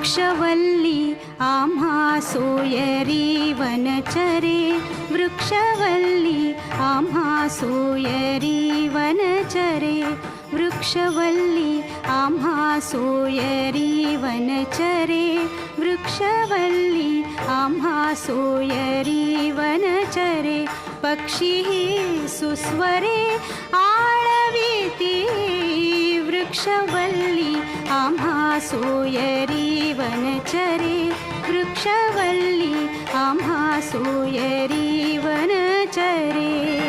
वृक्षवल्ली आम्हा सोयरी वनचरे, वृक्षवल्ली आम्हा सोयरी वनचरे, वृक्षवल्ली आम्हा सोयरी वनचरे, वृक्षवल्ली आम्हा सोयरी वनचरे. पक्षी सुस्वरे आळविती, वृक्षवल्ली आम्हा सोयरी वनचरे, वृक्षवल्ली आम्हा सोयरी वनचरे.